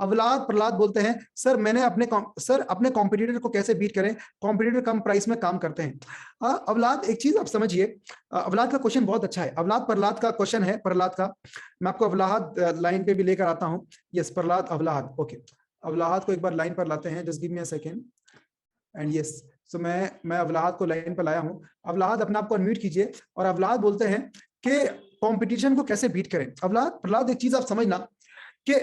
अवलाद प्रहलाद बोलते हैं सर मैंने अपने कॉम्पिटिटर को कैसे बीट करें, कॉम्पिटिटर कम प्राइस में काम करते हैं। अवलाद एक चीज आप समझिए, अवलाद का क्वेश्चन बहुत अच्छा है, अवलाद प्रहलाद का क्वेश्चन है, प्रहलाद का। मैं आपको अवलाद लाइन पे भी लेकर आता हूं। यस प्रहलाद अवलाद, ओके अवलाद को एक बार लाइन पर लाते हैं, just give me a second and yes. So मैं अवलाद को लाइन पर लाया हूं। अवलाद अपने आप को अनम्यूट कीजिए। और अवलाद बोलते हैं कि कंपटीशन को कैसे बीट करें। अवलाद प्रहलाद एक चीज आप समझना कि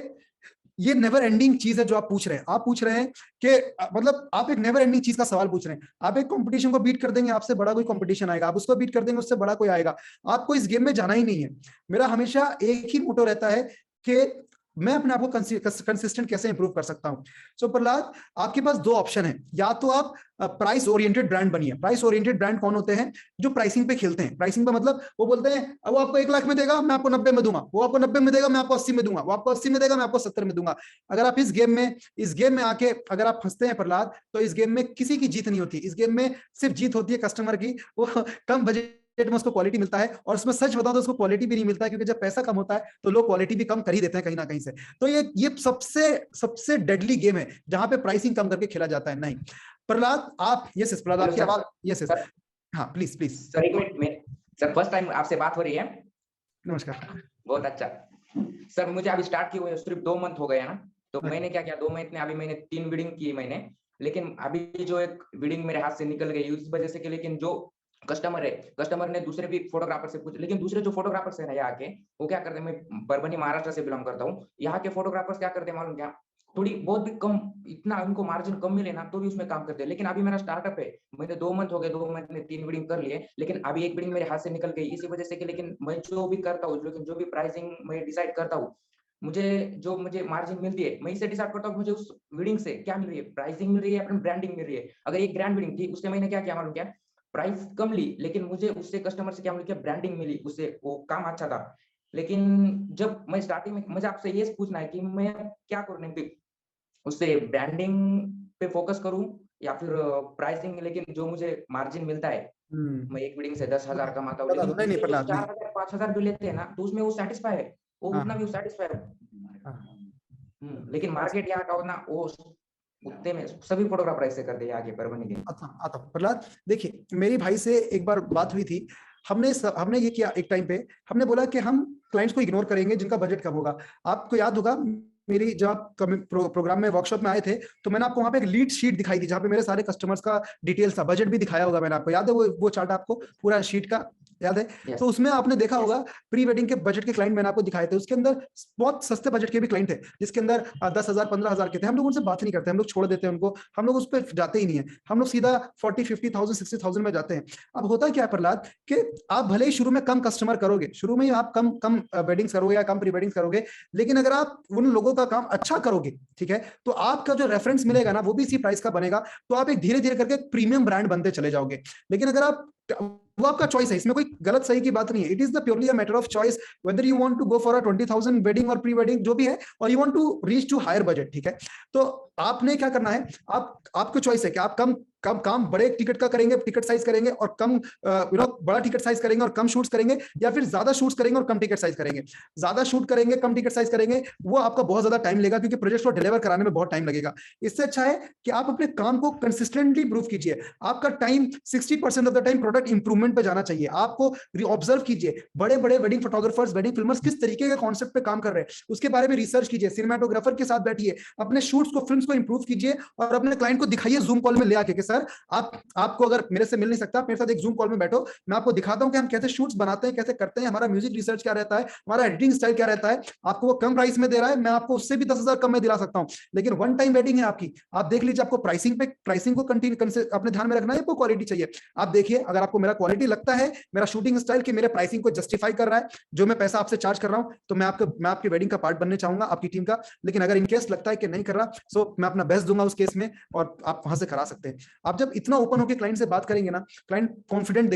ये नेवर एंडिंग चीज है जो आप पूछ रहे हैं। आप पूछ रहे हैं कि मतलब आप एक नेवर एंडिंग चीज का सवाल पूछ रहे हैं। आप एक कंपटीशन को बीट कर देंगे, आपसे बड़ा कोई कंपटीशन आएगा, आप उसको बीट कर देंगे, उससे बड़ा कोई आएगा। आपको इस गेम में जाना ही नहीं है। मेरा हमेशा एक ही मोटो रहता है कि मैं अपने आप को कंसिस्टेंट कैसे इंप्रूव कर सकता हूं। सो प्रहलाद आपके पास दो ऑप्शन है, या तो आप प्राइस ओरिएंटेड ब्रांड बनिए। प्राइस ओरिएंटेड ब्रांड कौन होते हैं? जो प्राइसिंग पे खेलते हैं। प्राइसिंग पे मतलब वो बोलते हैं वो आपको 1 लाख में देगा, मैं आपको 90 में दूंगा, वो आपको 90 में देगा, मैं आपको 80 में दूंगा, वो आपको 80 में देगा, मैं आपको 70 में दूंगा। अगर आप इस गेम में आके अगर आप फंसते हैं प्रहलाद, तो इस गेम में किसी की जीत नहीं होती। इस गेम में सिर्फ जीत होती है कस्टमर की। वो कम बजट में उसको क्वालिटी मिलता है, और उसमें सच बताऊं तो उसको क्वालिटी भी नहीं मिलता है, क्योंकि जब पैसा कम होता है तो लोग क्वालिटी भी कम कर ही देते हैं कहीं ना कहीं से। तो ये सबसे डेडली गेम है जहां पे प्राइसिंग कम करके खेला जाता है। नहीं प्रहलाद आप, यस प्रहलाद आपकी आवाज, यस हाँ प्लीज प्लीज सर। एक मिनट में सर, फर्स्ट टाइम आपसे बात हो रही है। नमस्कार। बहुत अच्छा सर, मुझे अभी स्टार्ट किए हुए सिर्फ 2 मंथ हो गए हैं ना, तो मैंने क्या किया 2 मंथ में अभी मैंने 3 बिडिंग की मैंने, लेकिन अभी जो एक बिडिंग मेरे हाथ से निकल गई उस वजह से कि, लेकिन जो कस्टमर ने दूसरे भी फोटोग्राफर से पूछा, लेकिन दूसरे जो फोटोग्राफर्स है ना यहाँ के, वो क्या करते हैं, मैं परभनी महाराष्ट्र से बिलोंग करता हूँ, यहाँ के फोटोग्राफर्स क्या करते हैं मालूम क्या, थोड़ी बहुत भी कम, इतना उनको मार्जिन कम मिले ना तो भी उसमें काम करते हैं। लेकिन अभी मेरा स्टार्टअप है, मैंने 2 मंथ हो गए, 2 मंथ में 3 बिडिंग कर लिए, लेकिन अभी एक बिडिंग मेरे हाथ से निकल गई इसी वजह से कि, लेकिन मैं जो भी करता हूँ, लेकिन जो भी प्राइसिंग मैं डिसाइड करता हूँ, मुझे मार्जिन मिलती है, मैं इसे डिसाइड करता हूँ मुझे उस बिडिंग से क्या मिल रही है, प्राइसिंग मिल रही है, अपनी ब्रांडिंग मिल रही है। अगर एक ग्रैंड बिडिंग थी, उससे मैंने क्या किया मालूम क्या, प्राइस कम ली, लेकिन मुझे उससे कस्टमर से क्या मिल गया, ब्रांडिंग मिली, उससे वो काम अच्छा था। लेकिन जब मैं स्टार्टिंग में, मुझे आपसे ये पूछना है कि मैं क्या करूँ, उससे ब्रांडिंग पे फोकस करूं या फिर प्राइसिंग, लेकिन जो मुझे मार्जिन मिलता है, मैं एक बिडिंग से 10,000 कमाता हूँ, लेकिन नहीं, जो 4,000 5,000 भी लेते हैं ना, तो उसमें वो सेटिस्फाई है, वो उतना भी सेटिस्फाई है। लेकिन मार्केट यहाँ का होना, वो उतने में सभी फोटोग्राफर ऐसे करते हैं आगे परभनी के। आता प्रहलाद देखिए, मेरी भाई से एक बार बात हुई थी। हमने ये किया, एक टाइम पे हमने बोला कि हम क्लाइंट्स को इग्नोर करेंगे जिनका बजट कम होगा। आपको याद होगा मेरी जब आप प्रोग्राम में वर्कशॉप में आए थे, तो मैंने आपको वहां पे एक लीड शीट दिखाई थी जहां पे मेरे सारे कस्टमर्स का डिटेल्स था, बजट भी दिखाया होगा मैंने आपको, याद है वो चार्ट आपको पूरा शीट का याद है? तो उसमें आपने देखा होगा प्री वेडिंग के बजट के क्लाइंट मैंने आपको दिखाए थे, उसके अंदर बहुत सस्ते बजट के भी क्लाइंट थे, जिसके अंदर 10,000 15,000 के थे। हम लोग उनसे बात नहीं करते, हम लोग छोड़ देते हैं उनको, हम लोग उस पर जाते ही नहीं है, हम लोग सीधा 40-50,000 60,000 में जाते हैं। अब होता क्या है प्रहलाद कि आप भले ही शुरू में कम कस्टमर करोगे, शुरू में ही आप कम कम वेडिंग्स करोगे या कम प्री वेडिंग्स करोगे, लेकिन अगर आप उन लोगों का काम अच्छा करोगे, ठीक है, तो आपका जो रेफरेंस मिलेगा ना वो भी इसी प्राइस का बनेगा, तो आप एक धीरे धीरे करके प्रीमियम ब्रांड बनते चले जाओगे। लेकिन अगर आप, वो आपका चॉइस है, इसमें कोई गलत सही की बात नहीं है, it is the purely a matter of choice whether you want to go for a 20,000 wedding और प्री वेडिंग जो भी है, और you want to reach to higher budget, ठीक है। तो आपने क्या करना है, आपको चॉइस है कि आप कम कम काम बड़े टिकट का करेंगे, टिकट साइज करेंगे और कम बड़ा टिकट साइज करेंगे और कम शूट्स करेंगे, या फिर ज्यादा शूट्स करेंगे और कम टिकट साइज करेंगे। ज्यादा शूट करेंगे, कम टिकट साइज करेंगे, वो आपका बहुत ज्यादा टाइम लेगा, क्योंकि प्रोजेक्ट को डिलीवर कराने में बहुत टाइम लगेगा। इससे अच्छा है कि आप अपने काम को कंसिस्टेंटली इंप्रूव कीजिए। आपका time 60% of the time product improvement पे जाना चाहिए। आपको ऑब्जर्व कीजिए बड़े बड़े वेडिंग फोटोग्राफर्स, वेडिंग फिल्मर्स किस तरीके के कॉन्सेप्ट पे काम कर रहे हैं, उसके बारे में रिसर्च कीजिए, सिनेमाटोग्राफर के साथ बैठिए, अपने शूट्स को, फिल्म्स को इंप्रूव कीजिए, और अपने क्लाइंट को दिखाइए जूम कॉल में ले आके कि सर आपको अगर मेरे से मिल नहीं सकता, मेरे साथ एक जूम कॉल में बैठो, मैं आपको दिखाता हूं कि हम कैसे शूट्स बनाते हैं, कैसे करते हैं, हमारा म्यूजिक रिसर्च क्या रहता है, हमारा एडिटिंग स्टाइल क्या रहता है। आपको वो कम प्राइस में दे रहा है, मैं आपको उससे भी 10,000 कम में दिला सकता हूं, लेकिन वन टाइम वेडिंग है आपकी। आप देख लीजिए, आपको प्राइसिंग को कंटिन्यू अपने ध्यान में रखना है, आपको क्वालिटी चाहिए। आप देखिए, अगर आपको मेरा क्वालिटी लगता है, मेरा शूटिंग स्टाइल कि मेरे प्राइसिंग को जस्टिफाई कर रहा है, जो मैं पैसा आपसे चार्ज कर रहा हूं, तो मैं आपकी वेडिंग का पार्ट बनने चाहूंगा, आपकी टीम का। लेकिन अगर इनकेस लगता है कि नहीं कर रहा, सो मैं अपना बेस्ट दूंगा उस केस में, और आप वहां से करा सकते हैं। आप जब इतना ओपन होकर क्लाइंट से बात करेंगे ना, क्लाइंट कॉन्फिडेंस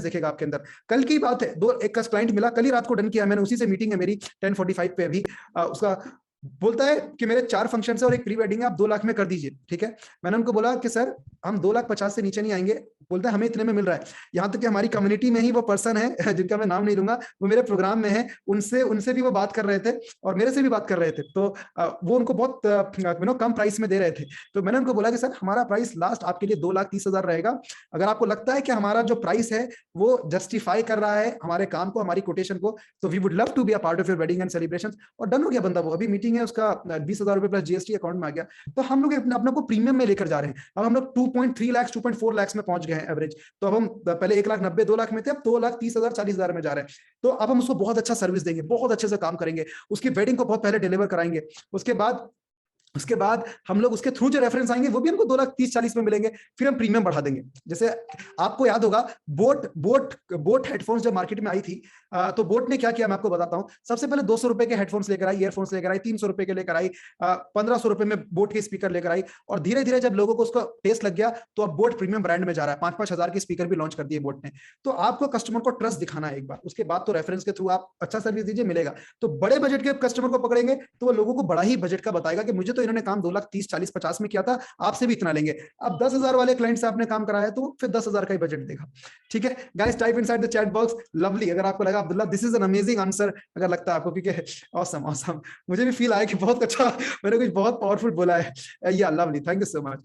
देखेगा आपके अंदर। कल की बात है, एक क्लाइंट मिला, कल ही रात को डन किया मैंने, उसी से मीटिंग है मेरी 10:45 पे अभी। उसका बोलता है कि मेरे 4 फंक्शन है और एक प्री वेडिंग है, आप 2 लाख में कर दीजिए, ठीक है। मैंने उनको बोला कि सर हम 2,50,000 से नीचे नहीं आएंगे। बोलता है हमें इतने में मिल रहा है। यहाँ तक कि हमारी कम्युनिटी में ही वो पर्सन है जिनका मैं नाम नहीं लूंगा, वो मेरे प्रोग्राम में है, उनसे उनसे भी वो बात कर रहे थे और मेरे से भी बात कर रहे थे। तो वो उनको बहुत कम प्राइस में दे रहे थे। तो मैंने उनको बोला कि सर हमारा प्राइस लास्ट आपके लिए 2,30,000 रहेगा। अगर आपको लगता है कि हमारा जो प्राइस है वो जस्टिफाई कर रहा है हमारे काम को, हमारी कोटेशन को, तो we would love to be a part of your wedding and celebration. और डन हो गया बंदा। वो अभी मीटिंग है उसका, 20,000 रुपए प्लस जीएसटी अकाउंट में आ गया। तो हम लोग अपने को प्रीमियम में लेकर जा रहे हैं। अब हम लोग 2.3 लाख 2.4 लाख में पहुंच गए हैं एवरेज। तो अब हम पहले 1,90,000 2 लाख में थे, अब 2,30,000 40,000 में जा रहे हैं। तो अब हम उसको बहुत अच्छा सर्विस देंगे, बहुत अच्छे से काम करेंगे, उसकी वेडिंग को बहुत पहले डिलीवर कराएंगे। उसके बाद हम लोग उसके थ्रू जो रेफरेंस आएंगे वो भी हमको 2,30,40 में मिलेंगे। फिर हम प्रीमियम बढ़ा देंगे। जैसे आपको याद होगा बोट हेडफोन्स जब मार्केट में आई थी, तो बोट ने क्या किया मैं आपको बताता हूं। सबसे पहले 200 रुपए के हेडफोन्स लेकर आई, ईयरफोन्स लेकर आई, 300 रुपए के लेकर आई, 1,500 रुपए में बोट के स्पीकर लेकर आई। और धीरे धीरे जब लोगों को उसका टेस्ट लग गया तो अब बोट प्रीमियम ब्रांड में जा रहा है। 5-5 हजार के स्पीकर भी लॉन्च कर दिए बोट ने। तो आपको कस्टमर को ट्रस्ट दिखाना है एक बार, उसके बाद तो रेफरेंस के थ्रू आप अच्छा सर्विस दीजिए, मिलेगा। तो बड़े बजट के कस्टमर को पकड़ेंगे तो वो लोगों को बड़ा ही बजट का बताएगा कि मुझे तो इन्होंने काम 2,30,40,50 में किया था, आपसे भी इतना लेंगे। अब 10,000 वाले क्लाइंट से आपने काम कराया तो फिर 10,000 का ही बजट देगा। ठीक है guys, type inside the chat box lovely अगर आपको लगा Abdullah this is an amazing answer, अगर लगता है आपको, क्योंकि ऑसम ऑसम, मुझे भी फील आया कि बहुत अच्छा मैंने कुछ बहुत पावरफुल बोला है। या lovely, thank you so much.